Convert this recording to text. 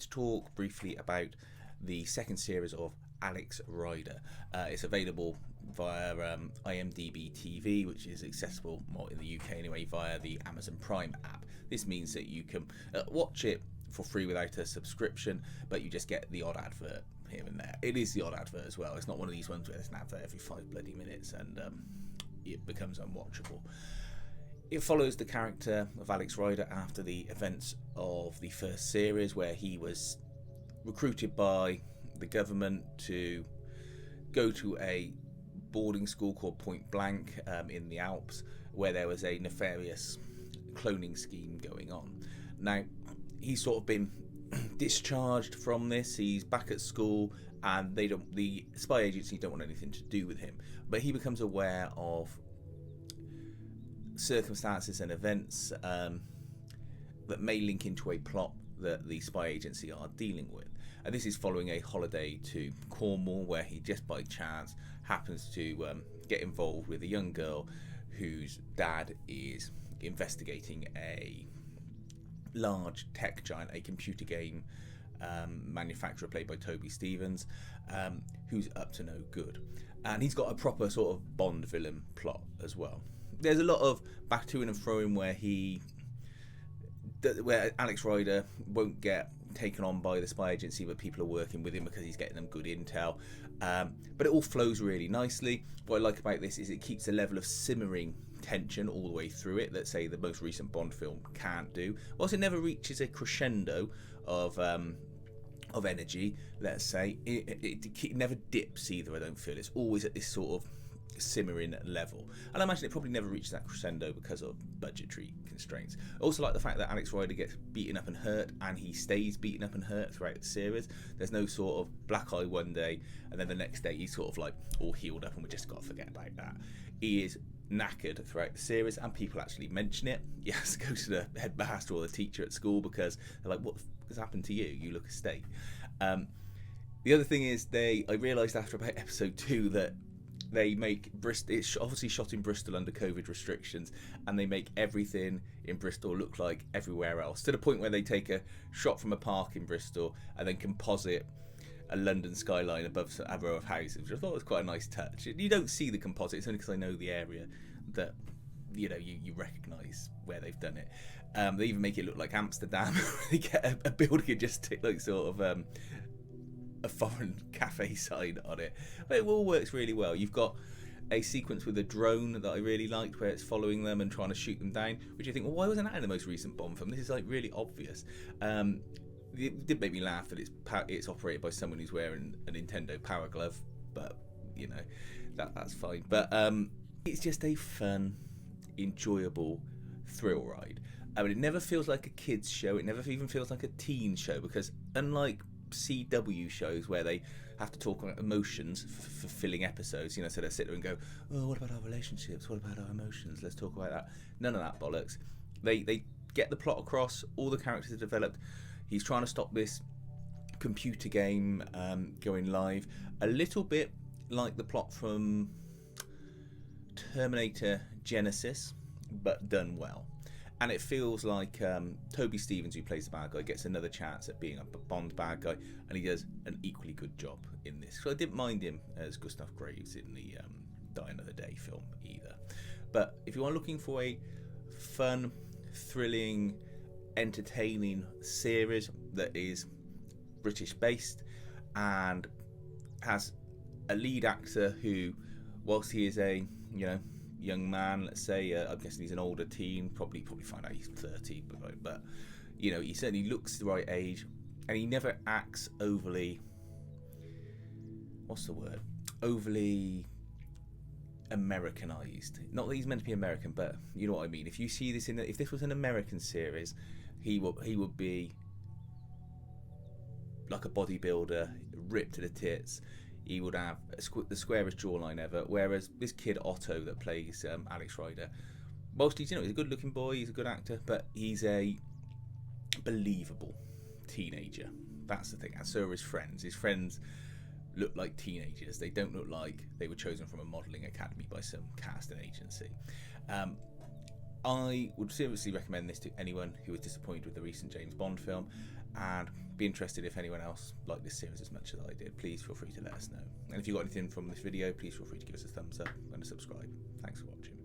to talk briefly about the second series of Alex Rider. It's available via IMDb TV, which is accessible in the UK anyway via the Amazon Prime app. This means that you can watch it for free without a subscription, but you just get the odd advert here and there. It is the odd advert as well. It's not one of these ones where there's an advert every 5 bloody minutes and it becomes unwatchable. It follows the character of Alex Rider after the events of the first series, where he was recruited by the government to go to a boarding school called Point Blank in the Alps, where there was a nefarious cloning scheme going on. Now, he's sort of been discharged from this. He's back at school, and the spy agency don't want anything to do with him. But he becomes aware of circumstances and events that may link into a plot that the spy agency are dealing with. And this is following a holiday to Cornwall, where he just by chance happens to get involved with a young girl whose dad is investigating a large tech giant, a computer game manufacturer played by Toby Stephens, who's up to no good. And he's got a proper sort of Bond villain plot as well. There's a lot of back to and fro-ing where Alex Rider won't get taken on by the spy agency, but people are working with him because he's getting them good intel. But it all flows really nicely. What I like about this is it keeps a level of simmering tension all the way through it that, say, the most recent Bond film can't do. Whilst it never reaches a crescendo of energy, let's say, it never dips either. I don't feel it's always at this sort of simmering level, and I imagine it probably never reaches that crescendo because of budgetary constraints. I also like the fact that Alex Rider gets beaten up and hurt, and he stays beaten up and hurt throughout the series. There's no sort of black eye one day and then the next day he's sort of like all healed up and we just got to forget about that. He is knackered throughout the series, and people actually mention it. He has to go to the headmaster or the teacher at school because they're like, what has happened to you? You look a state. The other thing is I realised after about episode 2 that they make Bristol, it's obviously shot in Bristol under COVID restrictions, and they make everything in Bristol look like everywhere else, to the point where they take a shot from a park in Bristol and then composite a London skyline above a row of houses, which I thought was quite a nice touch. You don't see the composite, it's only because I know the area that you recognise where they've done it. They even make it look like Amsterdam. They get a building and just stick like sort of a foreign cafe sign on it, but it all works really well. You've got a sequence with a drone that I really liked, where it's following them and trying to shoot them down, which you think, well, why wasn't that in the most recent Bond film? This is like really obvious. It did make me laugh that it's operated by someone who's wearing a Nintendo Power Glove, but that's fine. But it's just a fun, enjoyable thrill ride. I mean, it never feels like a kids show. It never even feels like a teen show, because unlike CW shows where they have to talk about emotions for filling episodes, so they sit there and go, oh, what about our relationships? What about our emotions? Let's talk about that. None of that bollocks. They get the plot across. All the characters are developed. He's trying to stop this computer game going live. A little bit like the plot from Terminator Genesis, but done well. And it feels like Toby Stephens, who plays the bad guy, gets another chance at being a Bond bad guy, and he does an equally good job in this. So I didn't mind him as Gustav Graves in the Die Another Day film either. But if you are looking for a fun, thrilling, entertaining series that is British based and has a lead actor who, whilst he is a young man, let's say, I'm guessing he's an older teen, probably find out he's 30, but he certainly looks the right age, and he never acts overly Americanized. Not that he's meant to be American, but you know what I mean. If you see this if this was an American series, he would be like a bodybuilder, ripped to the tits. He would have the squarest jawline ever. Whereas this kid Otto that plays Alex Rider, whilst he's a good looking boy, he's a good actor, but he's a believable teenager. That's the thing. And so are his friends. His friends look like teenagers. They don't look like they were chosen from a modelling academy by some casting agency. I would seriously recommend this to anyone who was disappointed with the recent James Bond film. and be interested if anyone else liked this series as much as I did. Please feel free to let us know. And if you got anything from this video, please feel free to give us a thumbs up and a subscribe. Thanks for watching.